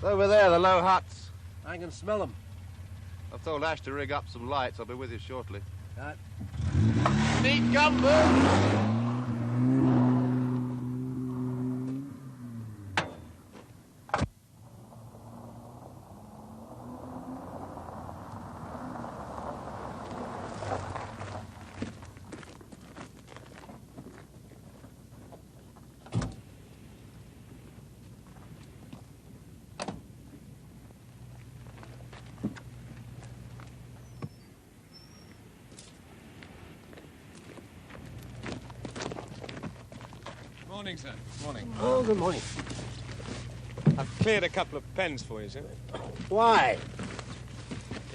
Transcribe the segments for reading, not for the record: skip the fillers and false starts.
Over there, the low huts. I can smell them. I've told Ash to rig up some lights. I'll be with you shortly. Right. Need gumbo! Morning, sir. Morning. Oh, good morning. I've cleared a couple of pens for you, sir. Why?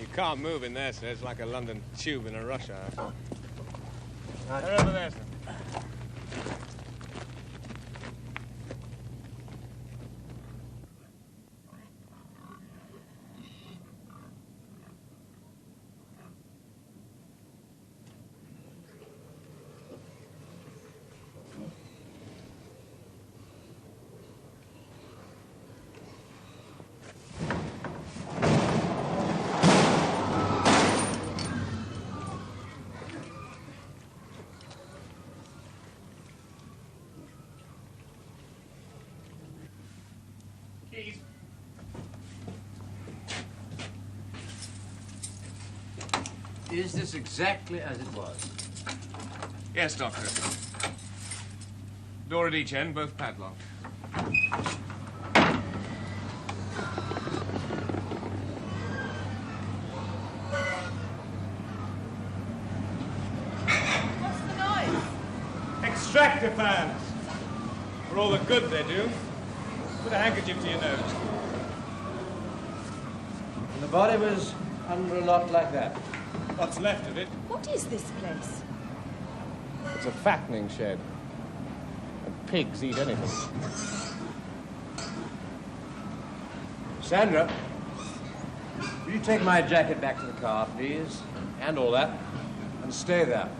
You can't move in there, sir. It's like a London tube in a rush hour. Right. They're over there, sir. Is this exactly as it was? Yes, Doctor. Door at each end, both padlocked. What's the noise? Extractor fans. For all the good they do. Put a handkerchief to your nose. And the body was under a lot like that. What's left of it? What is this place? It's a fattening shed. And pigs eat anything. Sandra, will you take my jacket back to the car, please? And all that. And stay there.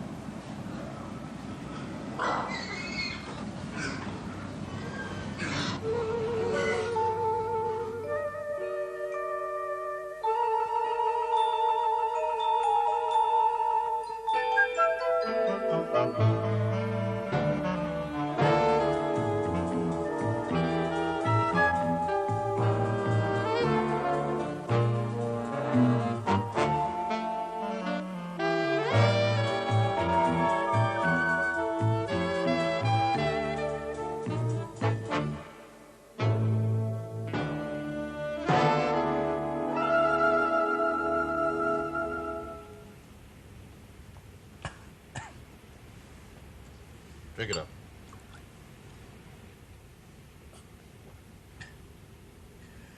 Drink it up.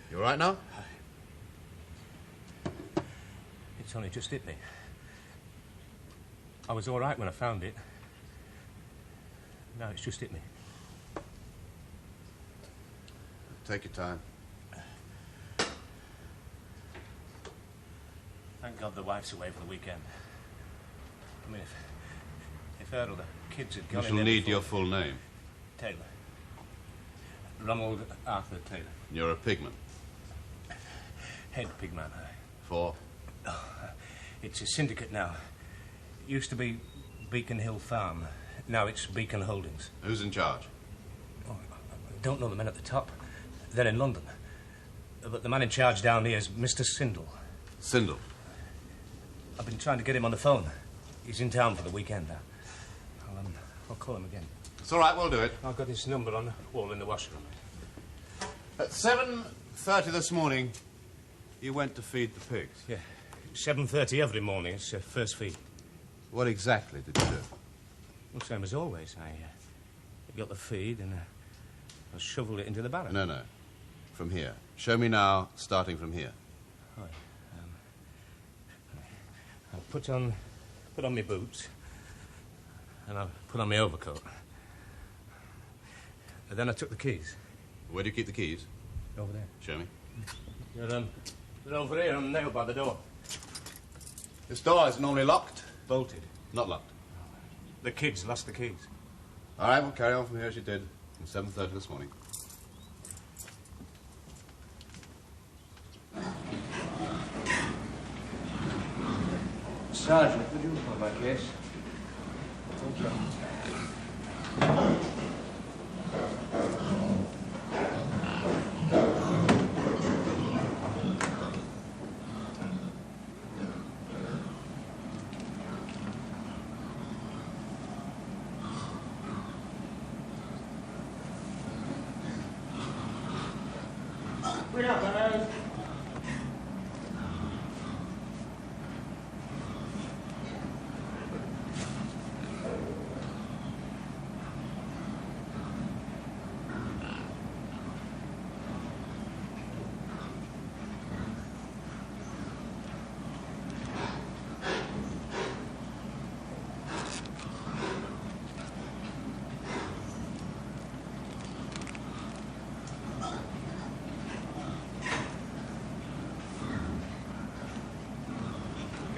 You all right now? It's only just hit me. I was all right when I found it. Now it's just hit me. Take your time. Thank God the wife's away for the weekend. I mean, if Earl, the kids had gone You in shall there need before... your full name. Taylor. Ronald Arthur Taylor. You're a pigman. Head pigman, aye. For? Oh, it's a syndicate now. It used to be Beacon Hill Farm. Now it's Beacon Holdings. Who's in charge? Oh, I don't know the men at the top. They're in London. But the man in charge down here is Mr. Sindall. Sindall? I've been trying to get him on the phone. He's in town for the weekend now. I'll call him again. It's all right, we'll do it. I've got his number on the wall in the washroom. At 7:30 this morning, you went to feed the pigs? Yeah, 7:30 every morning. It's first feed. What exactly did you do? Well, same as always. I got the feed and I shoveled it into the barrel. No. From here. Show me now, starting from here. Right. I put on my boots and I put on my overcoat. And then I took the keys. Where do you keep the keys? Over there. Show me. They're over here and nailed by the door. This door is normally locked? Bolted. Not locked. The kids lost the keys. All right, we'll carry on from here as you did. At 7:30 this morning. Sergeant, would you hold my case? Thank you. Bring up, fellows.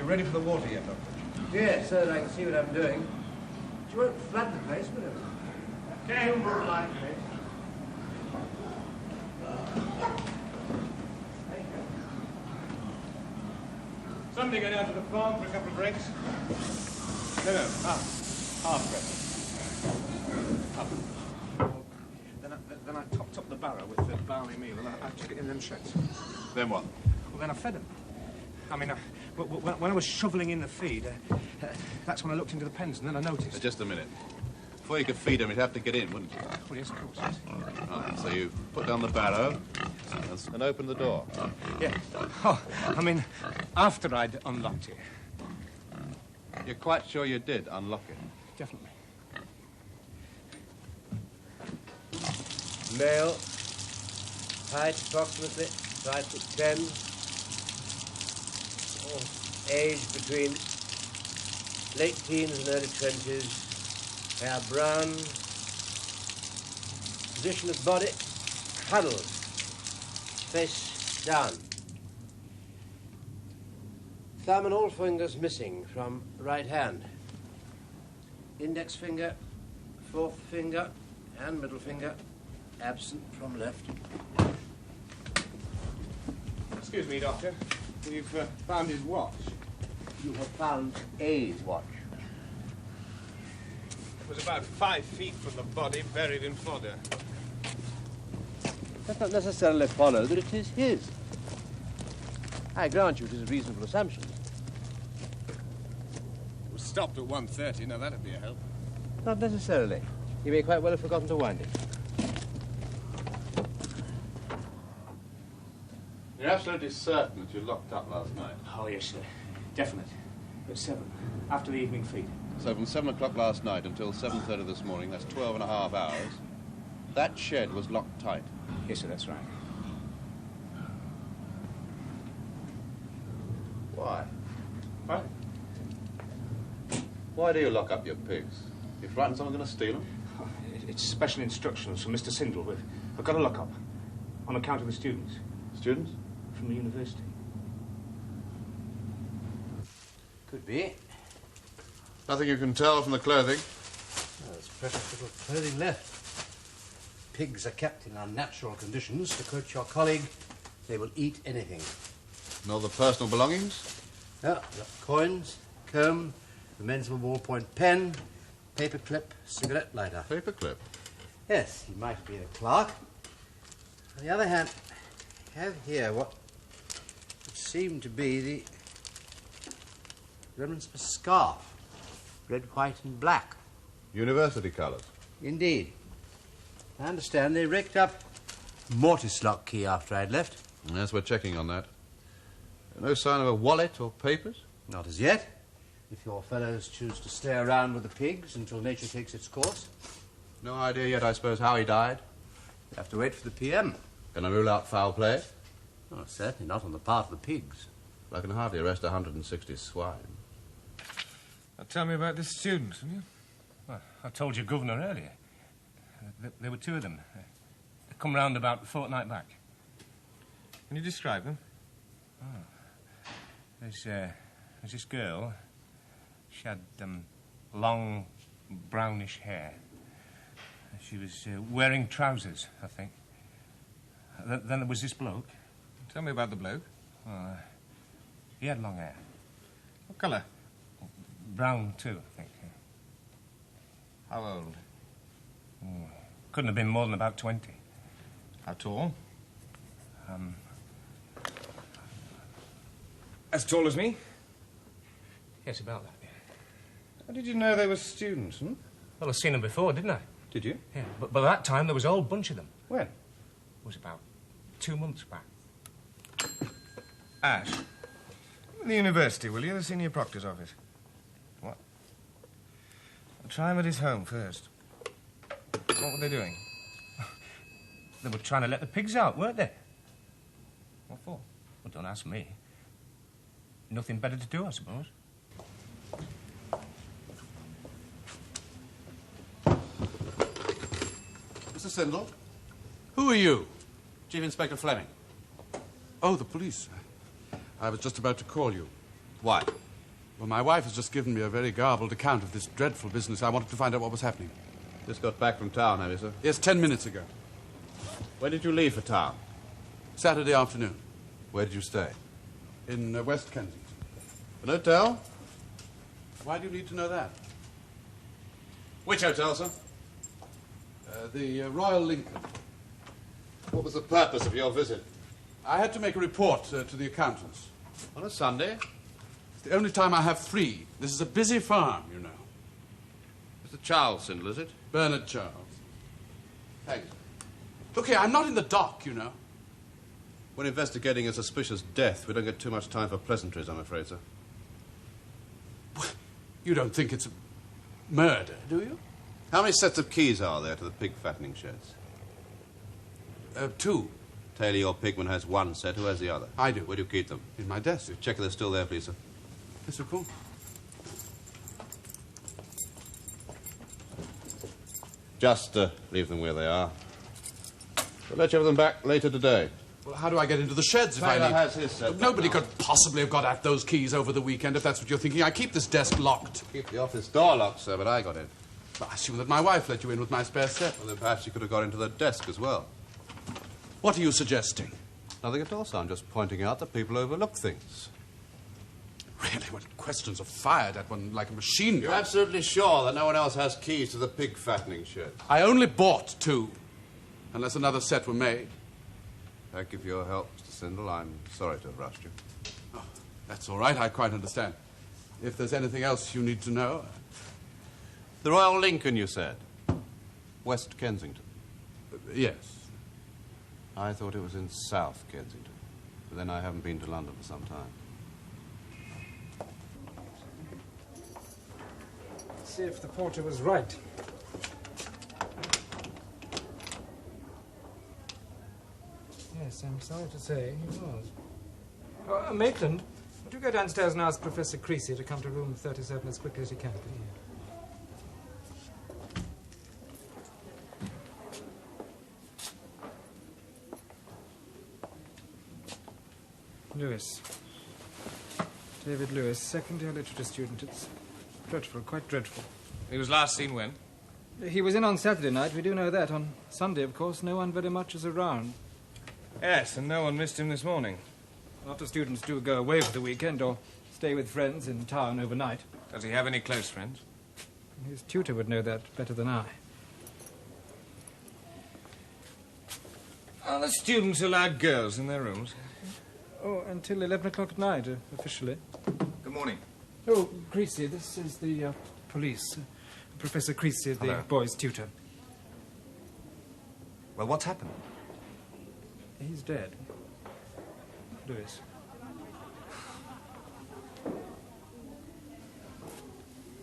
Ready for the water yet, Doctor? Yes, so that I can see what I'm doing. But you won't flood the place, will you? Camber. Somebody go down to the farm for a couple of drinks? No, half breath. Then I topped up the barrow with the barley meal and I took it in them sheds. Then what? Well, then I fed them. I mean, when I was shoveling in the feed, that's when I looked into the pens and then I noticed. Just a minute. Before you could feed them, you'd have to get in, wouldn't you? Well, yes, of course. Yes. Right, so you put down the barrow and opened the door. Yeah. Oh, I mean, after I'd unlocked it. You're quite sure you did unlock it? Definitely. Male, height approximately 5'10", age between late teens and early 20s, hair brown, position of body huddled, face down. Thumb and all fingers missing from right hand. Index finger, fourth finger, and middle finger absent from left. Excuse me, Doctor. We've found his watch. You have found A's watch. It was about 5 feet from the body, buried in fodder. Does not necessarily follow that it is his. I grant you it is a reasonable assumption. It was stopped at 1:30. Now, that'd be a help. Not necessarily. He may quite well have forgotten to wind it. You're absolutely certain that you locked up last night? Oh, yes, sir. Definite. At 7, after the evening feed. So from 7 o'clock last night until 7:30 this morning, that's 12 and a half hours, that shed was locked tight? Yes, sir, that's right. Why? What? Why do you lock up your pigs? You frightened someone's going to steal them? Oh, it's special instructions from Mr. Sindall. I've got to lock up on account of the students. Students? From the university. Could be. Nothing you can tell from the clothing? Well, there's precious little clothing left. Pigs are kept in unnatural conditions. To quote your colleague, they will eat anything. And all the personal belongings? Yeah, we've got coins, comb, remains of a ballpoint pen, paperclip, cigarette lighter. Paperclip? Yes, he might be a clerk. On the other hand, I have here what would seem to be the remnants of a scarf. Red, white and black. University colours? Indeed. I understand they raked up mortise lock key after I'd left. Yes, we're checking on that. No sign of a wallet or papers? Not as yet. If your fellows choose to stay around with the pigs until nature takes its course. No idea yet, I suppose, how he died? You have to wait for the PM. Can I rule out foul play? Oh, certainly not on the part of the pigs. I can hardly arrest 160 swine. Now, tell me about this student, will you? Well, I told your governor earlier. There were 2 of them. They come round about a fortnight back. Can you describe them? Oh. There's this girl. She had long, brownish hair. She was wearing trousers, I think. Then there was this bloke. Tell me about the bloke. He had long hair. What colour? brown, too, I think. How old? Couldn't have been more than about 20. How tall? As tall as me? Yes, about that, yeah. How did you know they were students, Well, I've seen them before, didn't I? Did you? Yeah, but by that time, there was a whole bunch of them. When? It was about 2 months back. Ashe. The university, will you? The senior proctor's office. What? I'll try him at his home first. What were they doing? They were trying to let the pigs out, weren't they? What for? Well, don't ask me. Nothing better to do, I suppose. Mr. Sindall? Who are you? Chief Inspector Fleming. Oh, the police. I was just about to call you. Why? Well, my wife has just given me a very garbled account of this dreadful business. I wanted to find out what was happening. Just got back from town, have you, sir? Yes, 10 minutes ago. When did you leave for town? Saturday afternoon. Where did you stay? In West Kensington. An hotel? Why do you need to know that? Which hotel, sir? The Royal Lincoln. What was the purpose of your visit? I had to make a report to the accountants. On a Sunday? It's the only time I have free. This is a busy farm, you know. Mr. Charles Sindall, is it? Bernard Charles. Thanks. Look here, I'm not in the dock, you know. When investigating a suspicious death, we don't get too much time for pleasantries, I'm afraid, sir. You don't think it's a murder, do you? How many sets of keys are there to the pig-fattening sheds? 2. Taylor, your pigman, has one set. Who has the other? I do. Where do you keep them? In my desk. Check if they're still there, please, sir. Yes, of course. Just leave them where they are. We'll let you have them back later today. Well, how do I get into the sheds if Taylor I need... has his set. Nobody could possibly have got at those keys over the weekend, if that's what you're thinking. I keep this desk locked. Keep the office door locked, sir, but I got in. Well, I assume that my wife let you in with my spare set. Well, then perhaps you could have got into the desk as well. What are you suggesting? Nothing at all, sir. I'm just pointing out that people overlook things. Really, when questions are fired at one like a machine gun... You're absolutely sure that no one else has keys to the pig-fattening shed? I only bought 2, unless another set were made. Thank you for your help, Mr. Sindall. I'm sorry to have rushed you. Oh, that's all right. I quite understand. If there's anything else you need to know... The Royal Lincoln, you said? West Kensington? Yes. I thought it was in South Kensington. But then I haven't been to London for some time. Let's see if the porter was right. Yes, I'm sorry to say he was. Oh, Maitland, would you go downstairs and ask Professor Creasey to come to room 37 as quickly as he can, please? Lewis. David Lewis, second-year literature student. It's dreadful, quite dreadful. He was last seen when? He was in on Saturday night, we do know that. On Sunday, of course, no one very much is around. Yes, and no one missed him this morning. After students do go away for the weekend or stay with friends in town overnight. Does he have any close friends? His tutor would know that better than I. Are the students allowed girls in their rooms? Oh, until 11 o'clock at night, officially. Good morning. Oh, Creasey, this is the police. Professor Creasey, the Hello. boy's tutor. Well, what's happened? He's dead. Lewis.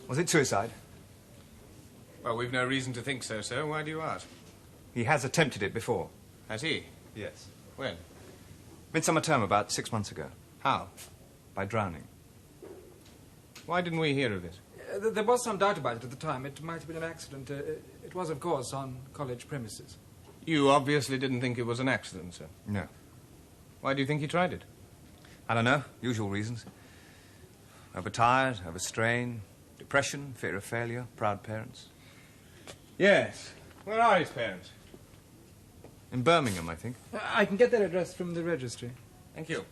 Was it suicide? Well, we've no reason to think so, sir. Why do you ask? He has attempted it before. Has he? Yes. When? Midsummer term, about 6 months ago. How? By drowning. Why didn't we hear of this? There was some doubt about it at the time. It might have been an accident. It was, of course, on college premises. You obviously didn't think it was an accident, sir. No. Why do you think he tried it? I don't know. Usual reasons. Overtired, overstrained, depression, fear of failure, proud parents. Yes. Where are his parents? In Birmingham, I think. I can get their address from the registry. Thank you.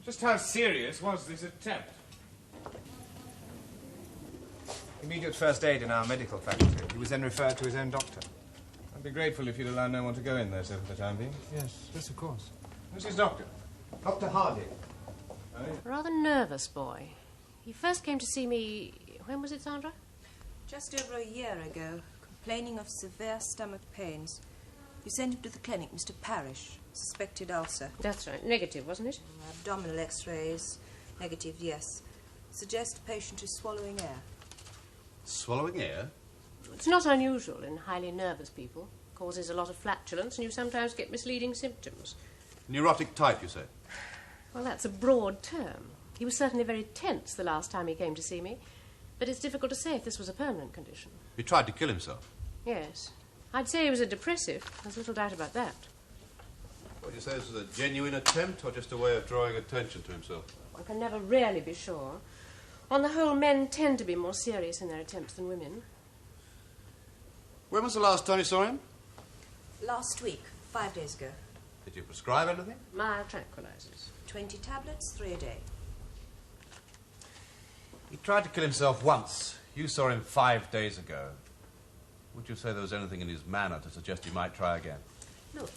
Just how serious was this attempt? Immediate first aid in our medical faculty. He was then referred to his own doctor. I'd be grateful if you'd allow no one to go in there, sir, for the time being. Yes, of course. Who's his doctor? Dr. Hardy. Rather nervous boy. He first came to see me... When was it, Sandra? Just over a year ago, complaining of severe stomach pains. You sent him to the clinic, Mr. Parrish. Suspected ulcer. That's right. Negative, wasn't it? Abdominal x-rays. Negative, yes. Suggest patient is swallowing air. Swallowing air? It's not unusual in highly nervous people. Causes a lot of flatulence, and you sometimes get misleading symptoms. Neurotic type, you say? Well, that's a broad term. He was certainly very tense the last time he came to see me, but it's difficult to say if this was a permanent condition. He tried to kill himself? Yes. I'd say he was a depressive. There's little doubt about that. Would you say this was a genuine attempt, or just a way of drawing attention to himself? One can never really be sure. On the whole, men tend to be more serious in their attempts than women. When was the last time you saw him? Last week, 5 days ago. Did you prescribe anything? Mild tranquilizers. 20 tablets, 3 a day. He tried to kill himself once. You saw him 5 days ago. Would you say there was anything in his manner to suggest he might try again? Look,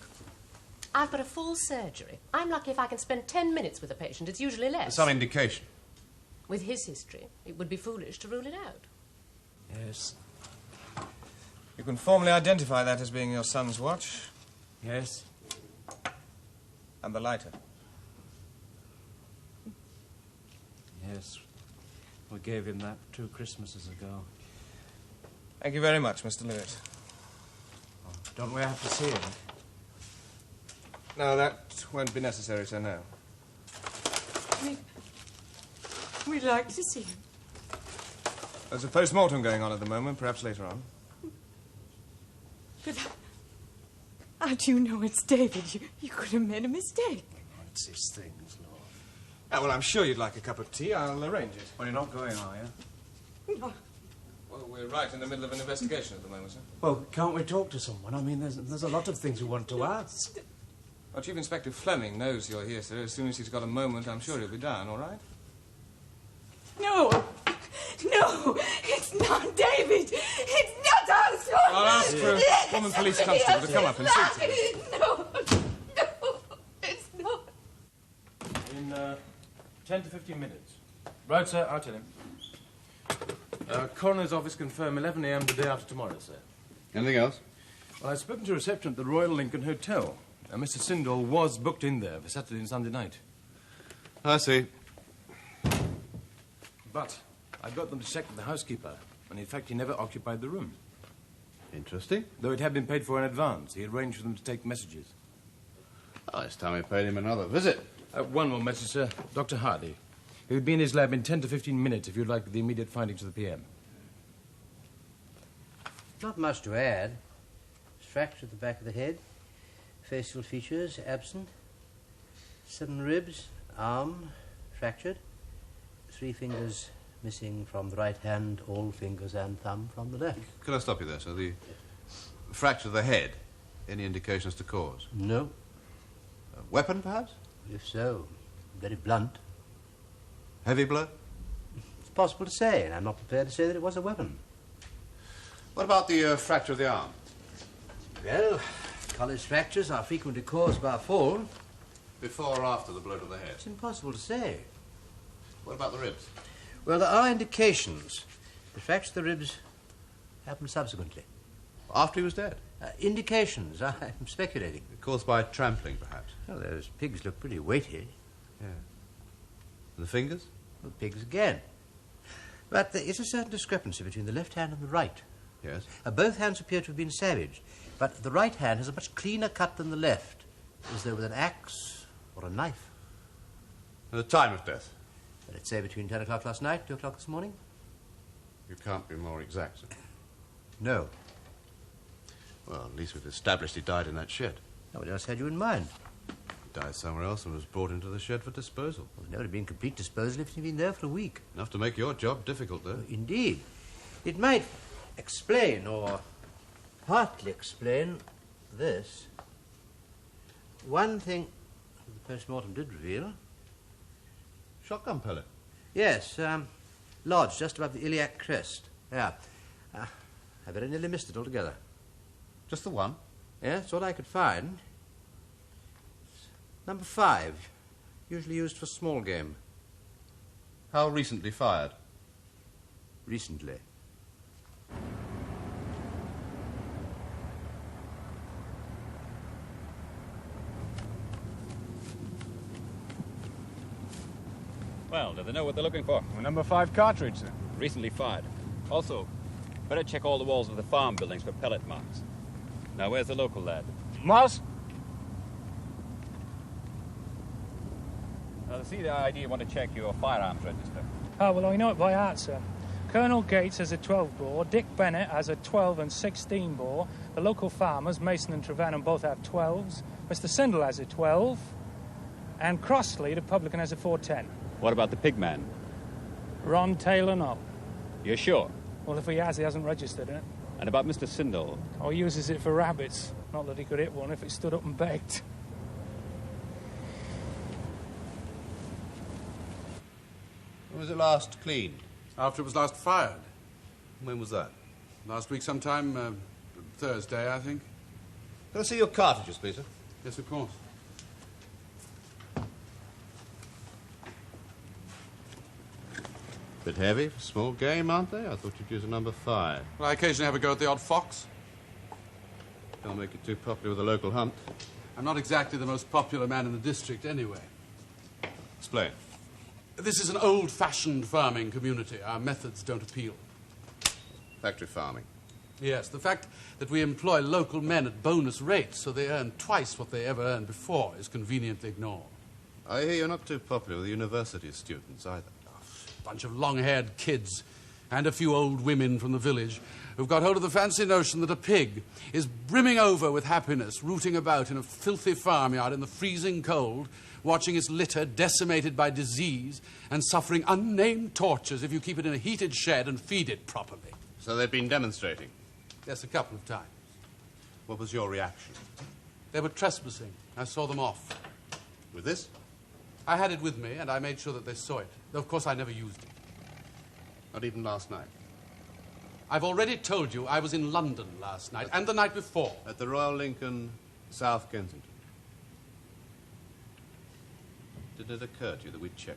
I've got a full surgery. I'm lucky if I can spend 10 minutes with a patient. It's usually less. There's some indication. With his history, it would be foolish to rule it out. Yes. You can formally identify that as being your son's watch? Yes. And the lighter? Yes. We gave him that 2 Christmases ago. Thank you very much, Mr. Lewis. Oh, don't we have to see him? No, that won't be necessary, sir, no. We'd like to see him. There's a post-mortem going on at the moment, perhaps later on. But how do you know it's David? You could have made a mistake. Oh, it's his things, Lord. Oh, well, I'm sure you'd like a cup of tea. I'll arrange it. Well, you're not going, are you? No. Well, we're right in the middle of an investigation at the moment, sir. Well, can't we talk to someone? I mean, there's a lot of things we want to ask. Well, Chief Inspector Fleming knows you're here, sir. As soon as he's got a moment, I'm sure he'll be down, all right? No! No! It's not David! It's not Oswald! I'll ask for a woman police constable to come up and see to you. No! No! It's not. In 10 to 15 minutes. Right, sir. I'll tell him. Coroner's office confirm 11 a.m. the day after tomorrow, sir. Anything else? Well, I've spoken to reception at the Royal Lincoln Hotel. Mr. Sindall was booked in there for Saturday and Sunday night. I see. But I got them to check with the housekeeper, and in fact he never occupied the room. Interesting. Though it had been paid for in advance, he arranged for them to take messages. Oh, it's time we paid him another visit. One more message, sir. Dr. Hardy. He'll be in his lab in 10 to 15 minutes if you'd like the immediate findings of the PM. Not much to add. Fracture at the back of the head. Facial features absent. 7 ribs. Arm fractured. 3 fingers missing from the right hand. All fingers and thumb from the left. Can I stop you there, sir? The fracture of the head. Any indications to cause? No. A weapon, perhaps? If so, very blunt. Heavy blow? It's possible to say, and I'm not prepared to say that it was a weapon. What about the fracture of the arm? Well, college fractures are frequently caused by a fall. Before or after the blow to the head? It's impossible to say. What about the ribs? Well, there are indications. The fracture of the ribs happened subsequently. After he was dead? Indications. I'm speculating. Caused by trampling, perhaps? Well, those pigs look pretty weighty. Yeah. And the fingers? Well, pigs again. But there is a certain discrepancy between the left hand and the right. Yes. Both hands appear to have been savaged, but the right hand has a much cleaner cut than the left, as though with an axe or a knife. And the time of death? Let's say between 10 o'clock last night, 2 o'clock this morning. You can't be more exact, sir. No. Well, at least we've established he died in that shed. Nobody else had you in mind. He died somewhere else and was brought into the shed for disposal. Well, it never had been complete disposal if he'd been there for a week. Enough to make your job difficult, though. Indeed. It might explain, or partly explain, this. One thing the post-mortem did reveal. Shotgun pellet? Yes, lodged just above the iliac crest. Yeah. I very nearly missed it altogether. Just the one? Yeah, that's all I could find. Number 5, usually used for small game. How recently fired? Recently. Well, do they know what they're looking for? Well, number 5 cartridge, sir. Recently fired. Also, better check all the walls of the farm buildings for pellet marks. Now, where's the local lad? Moss? Now, the CID want to check your firearms register. Oh, well, I know it by heart, sir. Colonel Gates has a 12-bore, Dick Bennett has a 12 and 16-bore, the local farmers, Mason and Trevanham, both have 12s, Mr. Sindall has a 12, and Crossley, the publican, has a 410. What about the pig man? Ron Taylor, no. You're sure? Well, if he hasn't registered it. And about Mr. Sindall? Oh, he uses it for rabbits. Not that he could hit one if it stood up and begged. When was it last cleaned? After it was last fired. When was that? Last week sometime, Thursday, I think. Can I see your cartridges, please, sir? Yes, of course. Bit heavy for small game, aren't they? I thought you'd use a number 5. Well, I occasionally have a go at the odd fox. Don't make it too popular with the local hunt. I'm not exactly the most popular man in the district anyway. Explain. This is an old-fashioned farming community. Our methods don't appeal. Factory farming. Yes, the fact that we employ local men at bonus rates so they earn twice what they ever earned before is conveniently ignored. I hear you're not too popular with the university students either. A bunch of long-haired kids and a few old women from the village who've got hold of the fancy notion that a pig is brimming over with happiness, rooting about in a filthy farmyard in the freezing cold, watching its litter decimated by disease and suffering unnamed tortures if you keep it in a heated shed and feed it properly. So they've been demonstrating? Yes, a couple of times. What was your reaction? They were trespassing. I saw them off. With this? I had it with me, and I made sure that they saw it. Though, of course, I never used it. Not even last night? I've already told you I was in London last night, and the night before. At the Royal Lincoln, South Kensington. Did it occur to you that we'd check?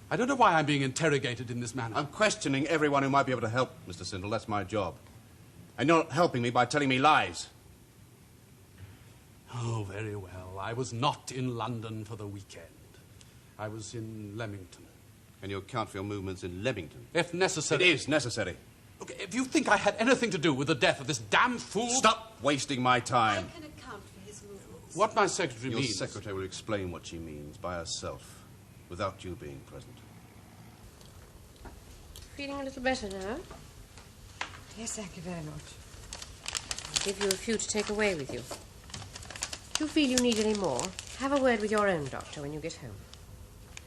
I don't know why I'm being interrogated in this manner. I'm questioning everyone who might be able to help, Mr. Sindall. That's my job. And you're not helping me by telling me lies. Oh, very well. I was not in London for the weekend. I was in Leamington. Can you account for your movements in Leamington? If necessary. It is necessary. Look, if you think I had anything to do with the death of this damn fool... Stop wasting my time. I can account for his movements. What my secretary Your means... Your secretary will explain what she means by herself, without you being present. Feeling a little better now? Yes, thank you very much. I'll give you a few to take away with you. If you feel you need any more, have a word with your own doctor when you get home.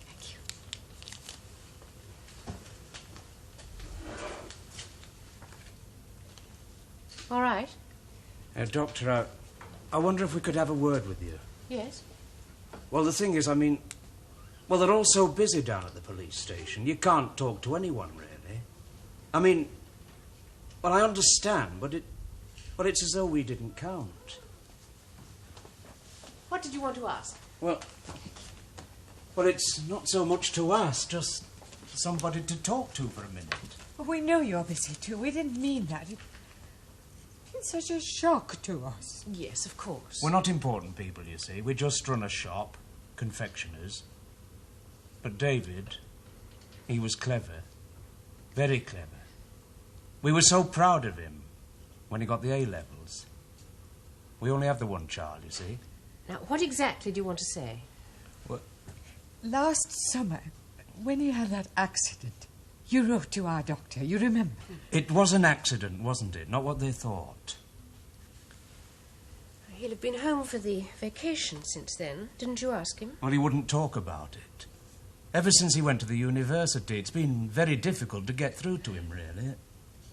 Thank you. All right? Doctor, I wonder if we could have a word with you. Yes? Well, the thing is, I mean... Well, they're all so busy down at the police station. You can't talk to anyone, really. I mean... Well, I understand, but it's as though we didn't count. What did you want to ask? Well, it's not so much to ask, just somebody to talk to for a minute. Well, we know you're busy, too. We didn't mean that. It's such a shock to us. Yes, of course. We're not important people, you see. We just run a shop, confectioners. But David, he was clever. Very clever. We were so proud of him when he got the A-levels. We only have the one child, you see. Now, what exactly do you want to say? Well, last summer, when you had that accident, you wrote to our doctor, you remember? It was an accident, wasn't it? Not what they thought. He'll have been home for the vacation since then. Didn't you ask him? Well, he wouldn't talk about it. Ever since he went to the university, it's been very difficult to get through to him, really.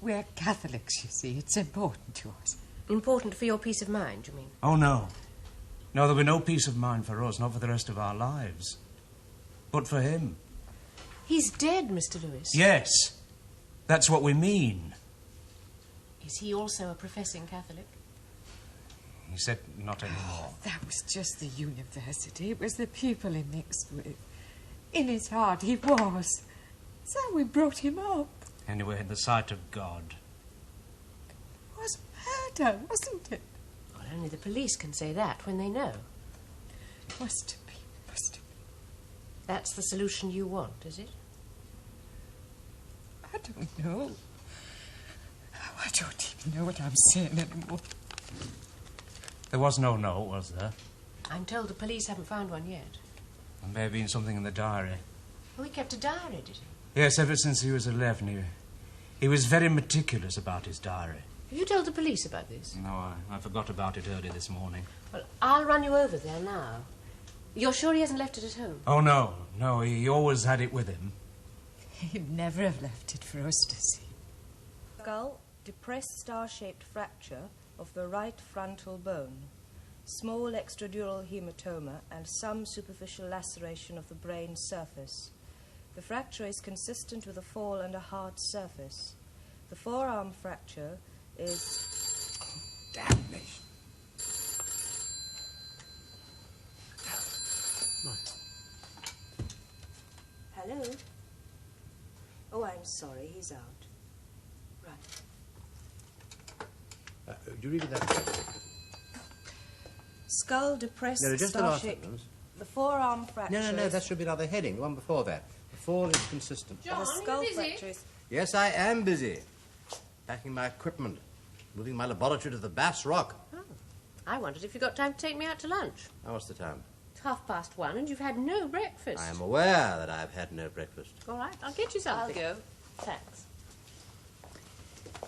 We're Catholics, you see. It's important to us. Important for your peace of mind, you mean? Oh, no. No, there'll be no peace of mind for us, not for the rest of our lives. But for him. He's dead, Mr. Lewis. Yes. That's what we mean. Is he also a professing Catholic? He said not anymore. That was just the university. It was the people he mixed with. In his heart, he was. So we brought him up. Anyway, in the sight of God. It was murder, wasn't it? Well, only the police can say that when they know. Must have been. That's the solution you want, is it? I don't know. I don't even know what I'm saying anymore. There was no note, was there? I'm told the police haven't found one yet. There may have been something in the diary. Oh, he kept a diary, did he? Yes, ever since he was 11. He was very meticulous about his diary. Have you told the police about this? No, I forgot about it early this morning. Well, I'll run you over there now. You're sure he hasn't left it at home? Oh, no, he always had it with him. He'd never have left it for us to see. Skull, depressed star-shaped fracture of the right frontal bone, small extradural hematoma and some superficial laceration of the brain surface. The fracture is consistent with a fall and a hard surface. The forearm fracture is... Damnation. Hello? Oh, I'm sorry, he's out. Right. Do you read it that way? Skull depressed No, just the last star-shaped... sentence. The forearm fracture... No, that should be another heading, the one before that. The fall is consistent. John, the skull you busy? fracture is... Yes, I am busy. Packing my equipment. Moving my laboratory to the Bass Rock. Oh. I wondered if you got time to take me out to lunch. Now, what's the time? It's 1:30 and you've had no breakfast. I am aware that I've had no breakfast. All right, I'll get you something. I'll go. Thanks.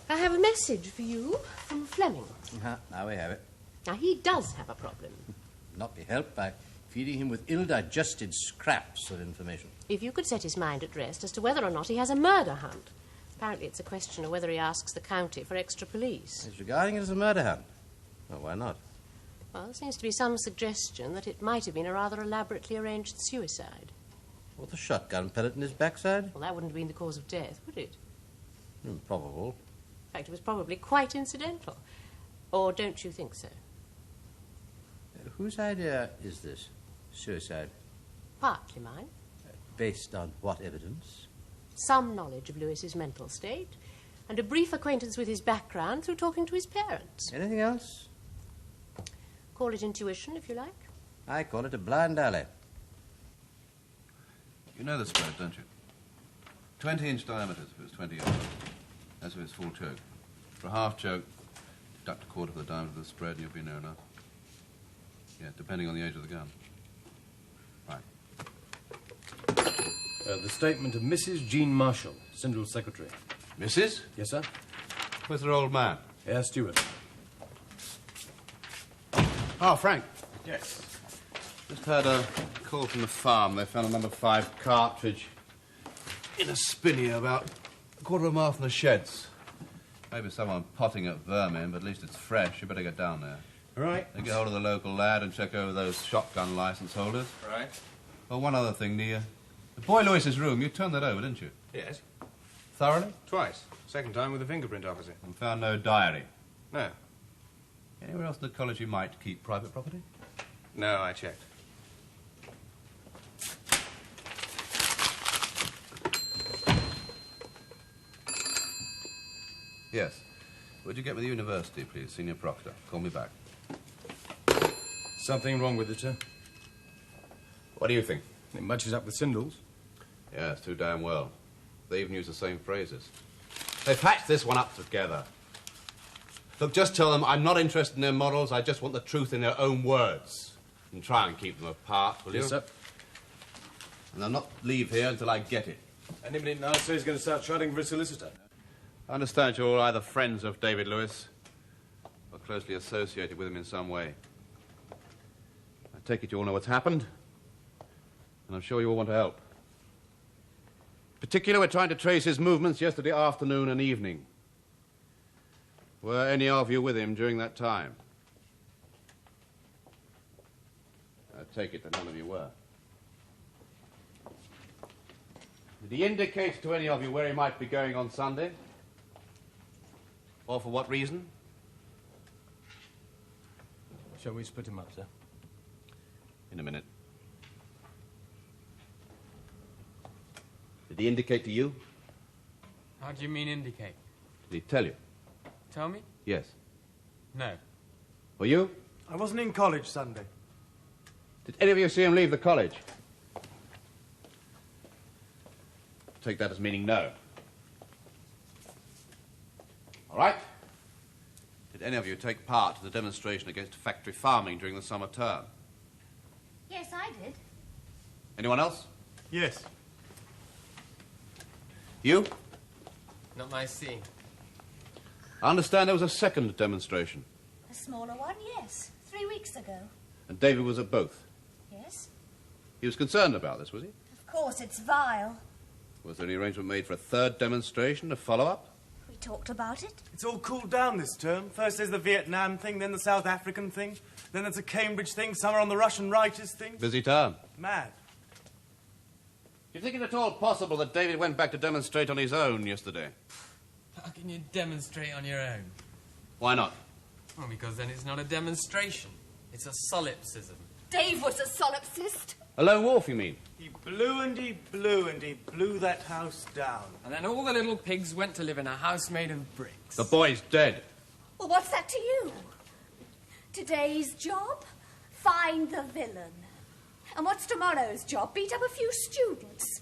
I have a message for you from Fleming. Now we have it. Now, he does have a problem. Not be helped by feeding him with ill-digested scraps of information. If you could set his mind at rest as to whether or not he has a murder hunt. Apparently it's a question of whether he asks the county for extra police. He's regarding it as a murder hunt. Well, why not? Well, there seems to be some suggestion that it might have been a rather elaborately arranged suicide. With a shotgun pellet in his backside? Well, that wouldn't have been the cause of death, would it? Improbable. In fact, it was probably quite incidental. Or don't you think so? Whose idea is this? Suicide? Partly mine. Based on what evidence? Some knowledge of Lewis's mental state, and a brief acquaintance with his background through talking to his parents. Anything else? Call it intuition, if you like. I call it a blind alley. You know the spread, don't you? 20-inch diameters if it's 20 inches. That's if it's full choke. For a half choke, deduct a quarter of the diameter of the spread and you'll be near enough. Yeah, depending on the age of the gun. Right. The statement of Mrs. Jean Marshall, Sindall's secretary. Mrs.? Yes, sir? Where's her old man? Air steward. Oh, Frank. Yes. Just had a call from the farm. They found a number 5 cartridge in a spinney about a quarter of a mile from the sheds. Maybe someone potting at vermin, but at least it's fresh. You better get down there. Right. Then get hold of the local lad and check over those shotgun license holders. Right. Oh, one other thing, the boy Lewis's room, you turned that over, didn't you? Yes. Thoroughly? Twice. Second time with a fingerprint officer. And found no diary? No. Anywhere else in the college you might keep private property? No, I checked. Yes. Would you get with the university, please, Senior Proctor? Call me back. Something wrong with it, sir? What do you think? It matches up with Sindall's. Yes, too damn well. They even use the same phrases. They patched this one up together. Look, just tell them I'm not interested in their models. I just want the truth in their own words. And try and keep them apart, will you? Yes, sir. And I'll not leave here until I get it. Anybody now says he's going to start shouting for a solicitor. I understand you're all either friends of David Lewis or closely associated with him in some way. I take it you all know what's happened, and I'm sure you all want to help. In particular, we're trying to trace his movements yesterday afternoon and evening. Were any of you with him during that time? I take it that none of you were. Did he indicate to any of you where he might be going on Sunday? Or for what reason? Shall we split him up, sir? In a minute. Did he indicate to you? How do you mean indicate? Did he tell you? Tell me? Yes. No. Or you? I wasn't in college Sunday. Did any of you see him leave the college? Take that as meaning no. All right. Did any of you take part in the demonstration against factory farming during the summer term? Yes, I did. Anyone else? Yes. You? Not my scene. I understand there was a second demonstration. A smaller one, yes. 3 weeks ago. And David was at both. Yes. He was concerned about this, was he? Of course, it's vile. Was there any arrangement made for a third demonstration to follow up? We talked about it. It's all cooled down this term. First there's the Vietnam thing, then the South African thing, then there's a Cambridge thing, some are on the Russian writers thing. Busy time. Mad. Do you think it at all possible that David went back to demonstrate on his own yesterday? How can you demonstrate on your own? Why not? Well, because then it's not a demonstration. It's a solipsism. Dave was a solipsist. A lone wolf, you mean? He blew and he blew and he blew that house down. And then all the little pigs went to live in a house made of bricks. The boy's dead. Well, what's that to you? Today's job? Find the villain. And what's tomorrow's job? Beat up a few students.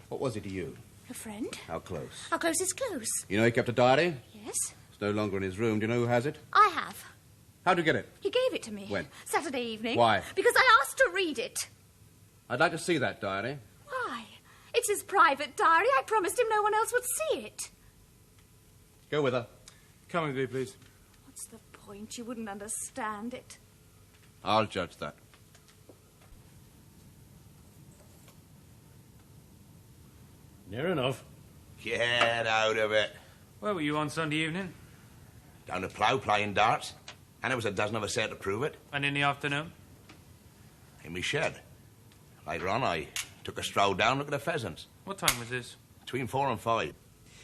What was he to you? A friend. How close? How close is close? You know he kept a diary? Yes. It's no longer in his room. Do you know who has it? I have. How'd you get it? He gave it to me. When? Saturday evening. Why? Because I asked to read it. I'd like to see that diary. Why? It's his private diary. I promised him no one else would see it. Go with her. Come with me, please. What's the point? You wouldn't understand it. I'll judge that. Near enough. Get out of it. Where were you on Sunday evening? Down the plough playing darts. And there was a dozen of us there to prove it. And in the afternoon? In my shed. Later on, I took a stroll down, look at the pheasants. What time was this? Between 4 and 5.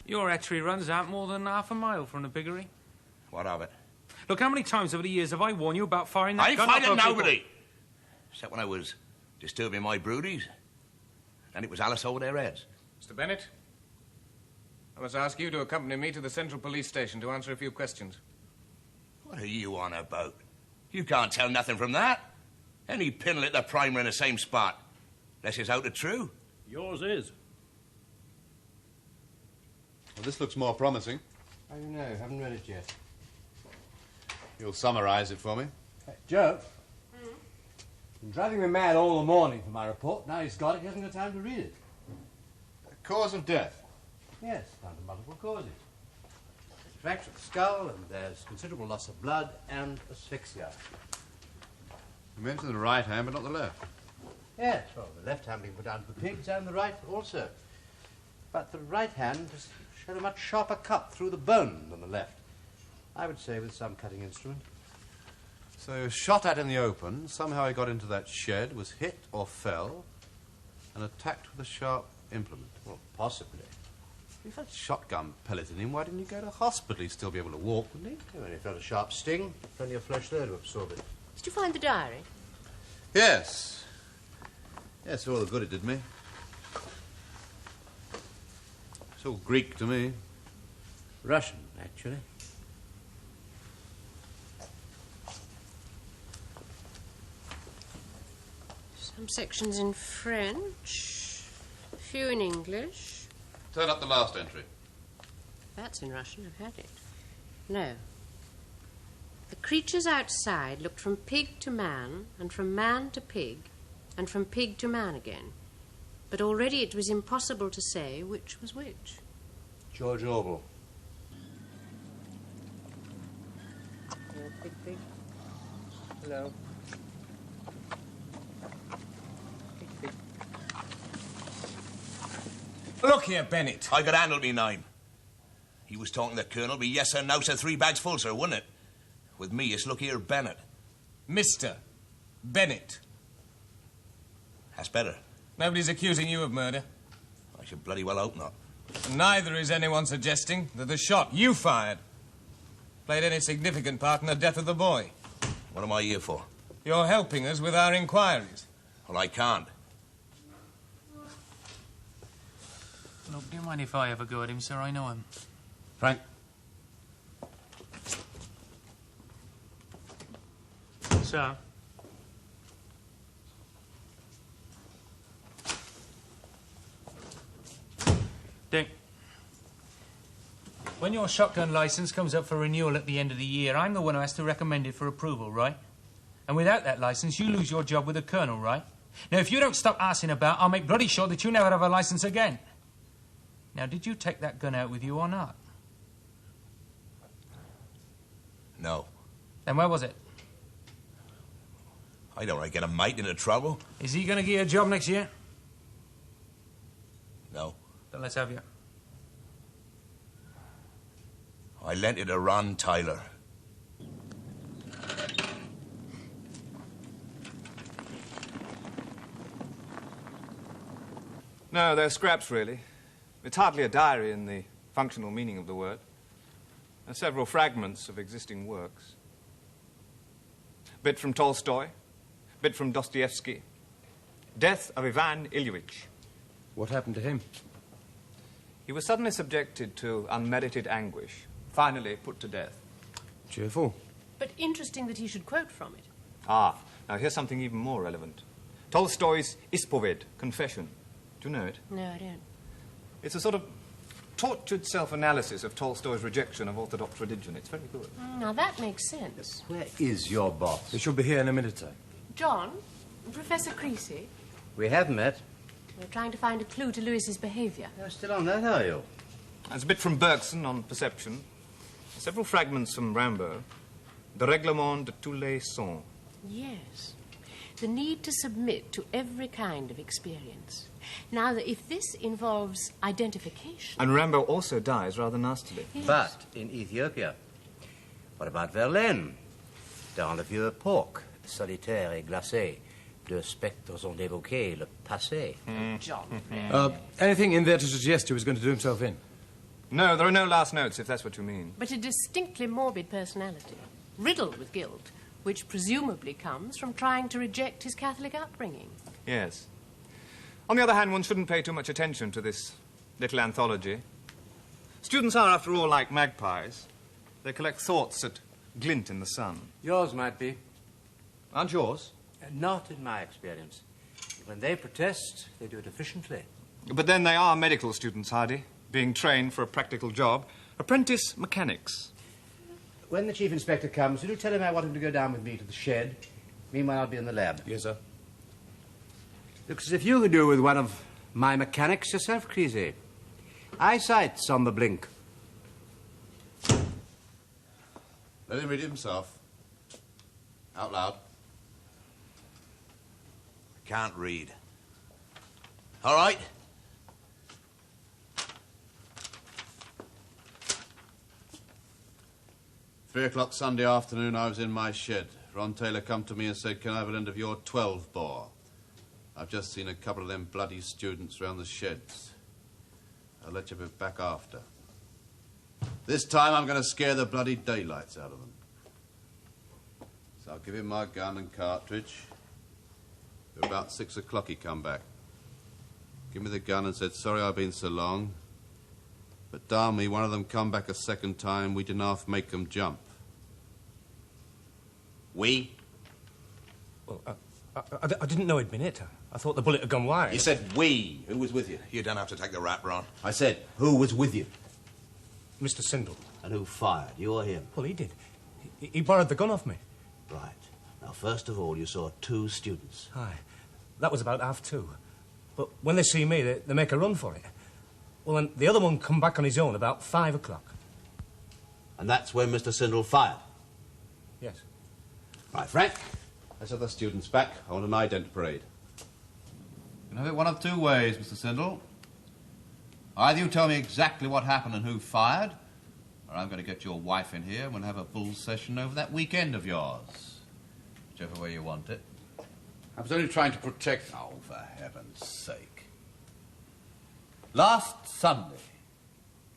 Your estuary runs out more than half a mile from the piggery. What of it? Look, how many times over the years have I warned you about firing that I ain't gun fighting up at nobody. people? Except when I was disturbing my broodies. And it was Alice over their heads. Mr. Bennett, I must ask you to accompany me to the Central Police Station to answer a few questions. What are you on about? You can't tell nothing from that. Any pin'll hit the primer in the same spot. Unless it's out of true. Yours is. Well, this looks more promising. I don't know. Haven't read it yet. You'll summarize it for me. Joe? Been driving me mad all the morning for my report. Now he's got it, he hasn't got time to read it. Cause of death? Yes, down to multiple causes. There's a fracture of the skull, and there's considerable loss of blood and asphyxia. You mentioned the right hand, but not the left. Yes, well, the left hand being put down to the pigs, and the right also. But the right hand has showed a much sharper cut through the bone than the left. I would say with some cutting instrument. So he was shot at in the open, somehow he got into that shed, was hit or fell, and attacked with a sharp implement. Well, possibly. If he had a shotgun pellet in him, why didn't he go to hospital? He'd still be able to walk, wouldn't he? When he felt a sharp sting, plenty of flesh there to absorb it. Did you find the diary? Yes. Yes, all the good it did me. It's all Greek to me. Russian, actually. Some sections in French, a few in English. Turn up the last entry. That's in Russian, I've had it. No. The creatures outside looked from pig to man, and from man to pig, and from pig to man again. But already it was impossible to say which was which. George Orwell. Hello, pig, pig. Hello. Look here, Bennett. I could handle me name. He was talking to the Colonel, be yes sir, no sir, 3 bags full, sir, wouldn't it? With me, it's look here, Bennett. Mr. Bennett. That's better. Nobody's accusing you of murder. I should bloody well hope not. And neither is anyone suggesting that the shot you fired played any significant part in the death of the boy. What am I here for? You're helping us with our inquiries. Well, I can't. Look, do you mind if I have a go at him, sir? I know him. Frank. Sir? Dick, when your shotgun licence comes up for renewal at the end of the year, I'm the one who has to recommend it for approval, right? And without that licence, you lose your job with the Colonel, right? Now, if you don't stop arsing about, I'll make bloody sure that you never have a licence again. Now, did you take that gun out with you or not? No. Then where was it? I don't want to get a mate into trouble. Is he going to give you a job next year? No. Then let's have you. I lent it to Ron Tyler. No, they're scraps, really. It's hardly a diary in the functional meaning of the word. And several fragments of existing works. Bit from Tolstoy, bit from Dostoevsky. Death of Ivan Ilyich. What happened to him? He was suddenly subjected to unmerited anguish, finally put to death. Cheerful. But interesting that he should quote from it. Ah, now here's something even more relevant. Tolstoy's Ispoved, Confession. Do you know it? No, I don't. It's a sort of tortured self-analysis of Tolstoy's rejection of orthodox religion. It's very good. Now that makes sense. Where is your boss? He should be here in a minute, sir. John, Professor Creasey, We have met. we're trying to find a clue to Lewis's behaviour. You're still on that, are you? There's a bit from Bergson on perception. Several fragments from Rimbaud. De règlement de tous les sons. Yes. The need to submit to every kind of experience. Now, if this involves identification... And Rimbaud also dies rather nastily. Yes. But in Ethiopia. What about Verlaine? Dans le vieux porc, solitaire et glacé, deux spectres ont évoqué le passé. John. Anything in there to suggest he was going to do himself in? No, there are no last notes, if that's what you mean. But a distinctly morbid personality, riddled with guilt, which presumably comes from trying to reject his Catholic upbringing. Yes. On the other hand, one shouldn't pay too much attention to this little anthology. Students are, after all, like magpies. They collect thoughts that glint in the sun. Yours might be. Aren't yours? Not in my experience. When they protest, they do it efficiently. But then they are medical students, Hardy, being trained for a practical job. Apprentice mechanics. When the Chief Inspector comes, will you tell him I want him to go down with me to the shed? Meanwhile, I'll be in the lab. Yes, sir. Looks as if you could do with one of my mechanics yourself, Creasey. Eyesight's on the blink. Let him read it himself. Out loud. I can't read. All right. Three o'clock Sunday afternoon, I was in my shed. Ron Taylor come to me and said, can I have an end of your 12-bore? I've just seen a couple of them bloody students round the sheds. I'll let you be back after. This time I'm going to scare the bloody daylights out of them. So I'll give him my gun and cartridge. About 6 o'clock he come back. Give me the gun and said, sorry I've been so long. But darn me, one of them come back a second time. We didn't half make them jump. We? Well, I didn't know he'd been hit. I thought the bullet had gone wide. You said we. Who was with you? You don't have to take the rap, Ron. I said, who was with you? Mr. Sindall. And who fired? You or him? Well, he did. He borrowed the gun off me. Right. Now, first of all, you saw 2 students. Aye. That was about 2:30. But when they see me, they make a run for it. Well, then the other one come back on his own about 5 o'clock. And that's when Mr. Sindall fired? Yes. Right, Frank. Let's have the students back. I want an ident parade. You can have it one of 2 ways, Mr. Sindall. Either you tell me exactly what happened and who fired, or I'm going to get your wife in here and we'll have a bull session over that weekend of yours. Whichever way you want it. I was only trying to protect... Oh, for heaven's sake. Last Sunday,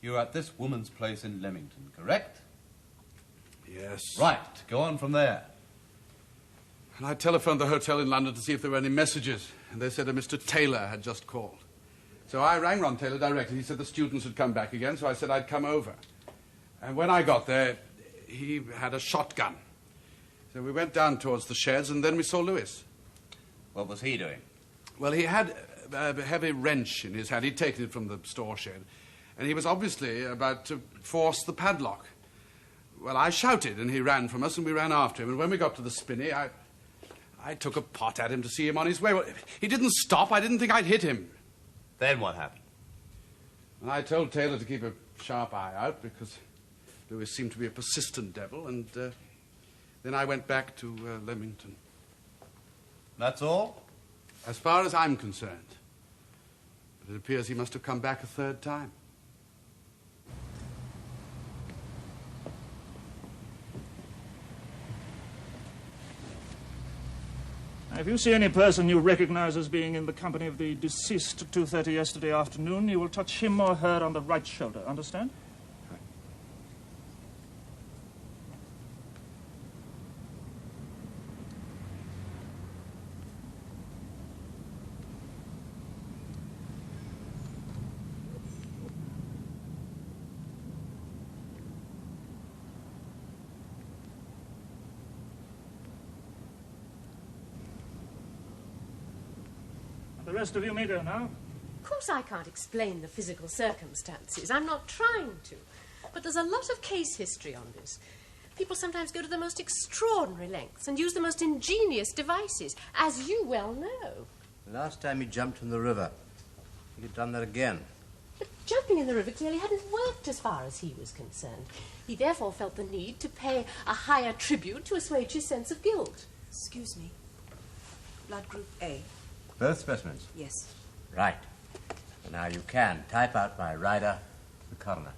you were at this woman's place in Leamington, correct? Yes. Right. Go on from there. And I telephoned the hotel in London to see if there were any messages, and they said a Mr. Taylor had just called. So I rang Ron Taylor directly. He said the students had come back again, so I said I'd come over. And when I got there, he had a shotgun. So we went down towards the sheds, and then we saw Lewis. What was he doing? Well, he had a heavy wrench in his hand. He'd taken it from the store shed, and he was obviously about to force the padlock. Well, I shouted, and he ran from us, and we ran after him. And when we got to the spinney, I took a pot at him to see him on his way. Well, he didn't stop. I didn't think I'd hit him. Then what happened? And I told Taylor to keep a sharp eye out because Lewis seemed to be a persistent devil, and then I went back to Leamington. That's all? As far as I'm concerned. But it appears he must have come back a third time. If you see any person you recognize as being in the company of the deceased at 2:30 yesterday afternoon, you will touch him or her on the right shoulder. Understand? The rest of you may go now. Of course I can't explain the physical circumstances. I'm not trying to. But there's a lot of case history on this. People sometimes go to the most extraordinary lengths and use the most ingenious devices, as you well know. The last time he jumped in the river, he'd done that again. But jumping in the river clearly hadn't worked as far as he was concerned. He therefore felt the need to pay a higher tribute to assuage his sense of guilt. Excuse me. Blood group A. Both specimens? Yes. Right. And now you can type out my rider, the coroner.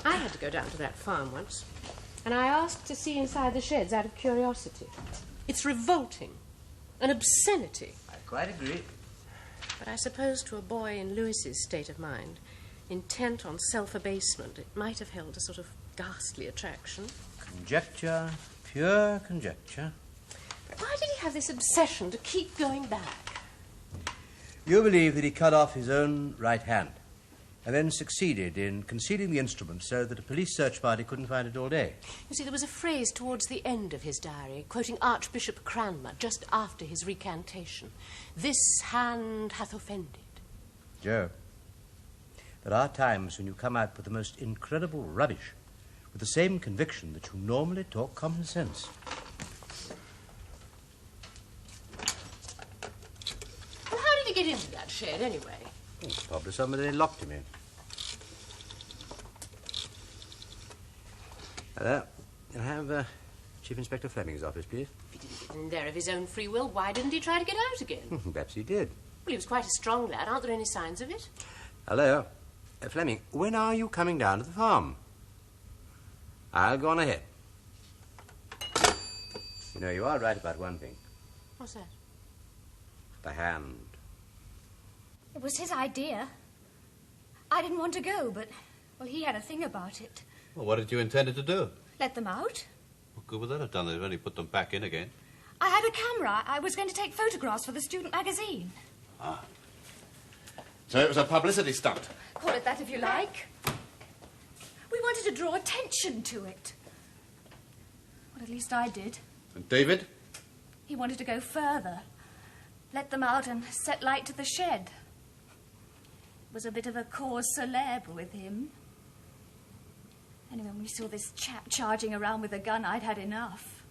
I had to go down to that farm once, and I asked to see inside the sheds out of curiosity. It's revolting, an obscenity. I quite agree. But I suppose to a boy in Lewis's state of mind, intent on self-abasement, it might have held a sort of ghastly attraction. Conjecture, pure conjecture. Why did he have this obsession to keep going back? You believe that he cut off his own right hand and then succeeded in concealing the instrument so that a police search party couldn't find it all day. You see, there was a phrase towards the end of his diary, quoting Archbishop Cranmer just after his recantation. "This hand hath offended." Joe, there are times when you come out with the most incredible rubbish with the same conviction that you normally talk common sense. Well, how did he get into that shed, anyway? Probably somebody locked him in. Hello. Can I have Chief Inspector Fleming's office, please? If he didn't get in there of his own free will, why didn't he try to get out again? Perhaps he did. Well, he was quite a strong lad. Aren't there any signs of it? Hello. Fleming, when are you coming down to the farm? I'll go on ahead. You know, you are right about one thing. What's that? The hand. It was his idea. I didn't want to go, but, well, he had a thing about it. Well, what did you intend to do? Let them out. What good would that have done? They've only put them back in again. I had a camera. I was going to take photographs for the student magazine. Ah. So it was a publicity stunt. Call it that if you like. We wanted to draw attention to it. Well, at least I did. And David? He wanted to go further. Let them out and set light to the shed. It was a bit of a cause célèbre with him. Anyway, when we saw this chap charging around with a gun, I'd had enough.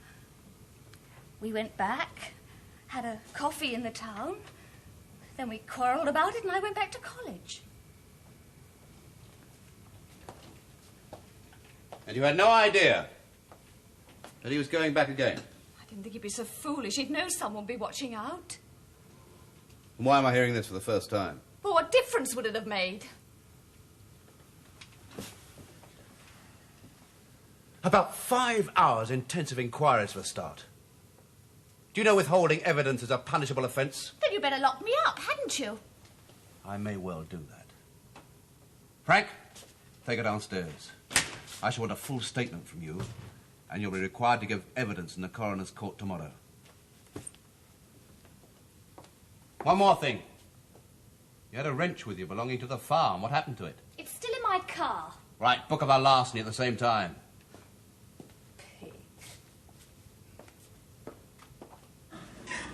We went back, had a coffee in the town, then we quarrelled about it and I went back to college. And you had no idea that he was going back again? I didn't think he'd be so foolish. He'd know someone would be watching out. And why am I hearing this for the first time? Well, what difference would it have made? About 5 hours intensive inquiries for a start. Do you know withholding evidence is a punishable offence? Then you better lock me up, hadn't you? I may well do that. Frank, take her downstairs. I shall want a full statement from you, and you'll be required to give evidence in the coroner's court tomorrow. One more thing. You had a wrench with you belonging to the farm. What happened to it? It's still in my car. Right, book of our larceny at the same time.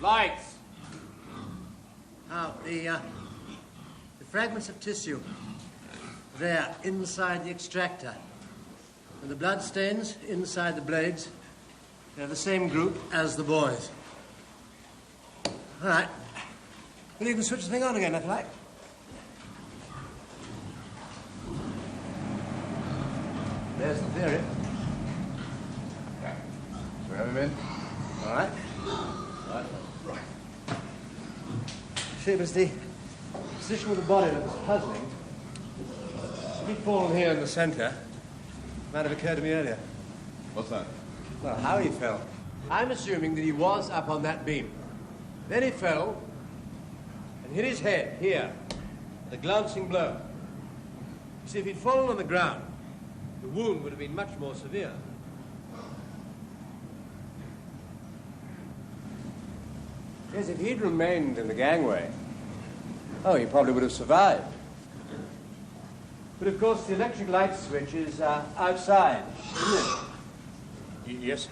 Lights! Now, the fragments of tissue there, inside the extractor. And the blood stains inside the blades. They're the same group as the boys. All right. Well, you can switch the thing on again, if you like. There's the theory. Shall we have him in? All right. See, it was the position of the body that was puzzling. If he'd fallen here in the centre, it might have occurred to me earlier. What's that? Well, how he fell. I'm assuming that he was up on that beam. Then he fell and hit his head here, with a glancing blow. See, if he'd fallen on the ground, the wound would have been much more severe. Yes, if he'd remained in the gangway, he probably would have survived. But of course, the electric light switch is outside, isn't it? Yes.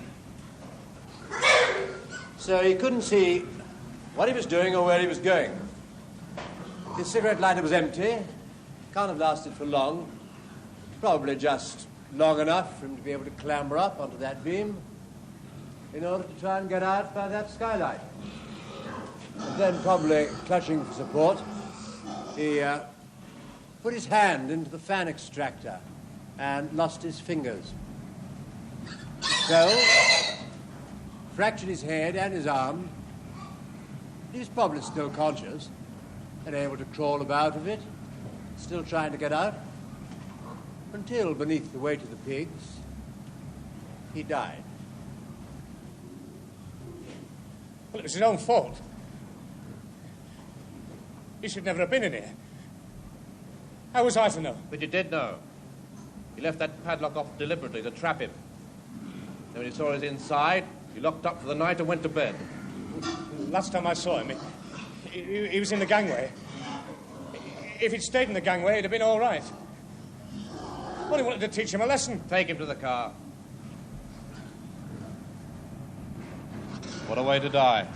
So he couldn't see what he was doing or where he was going. His cigarette lighter was empty. Can't have lasted for long. Probably just long enough for him to be able to clamber up onto that beam in order to try and get out by that skylight. And then, probably clutching for support, he put his hand into the fan extractor and lost his fingers. So, fractured his head and his arm. He was probably still conscious and able to crawl about a bit, still trying to get out, until, beneath the weight of the pigs, he died. Well, it was his own fault. He should never have been in here. How was I to know? But you did know. He left that padlock off deliberately to trap him. Then when he saw his inside, he locked up for the night and went to bed. Last time I saw him, he was in the gangway. If he'd stayed in the gangway, it'd have been all right. Well, he wanted to teach him a lesson. Take him to the car. What a way to die.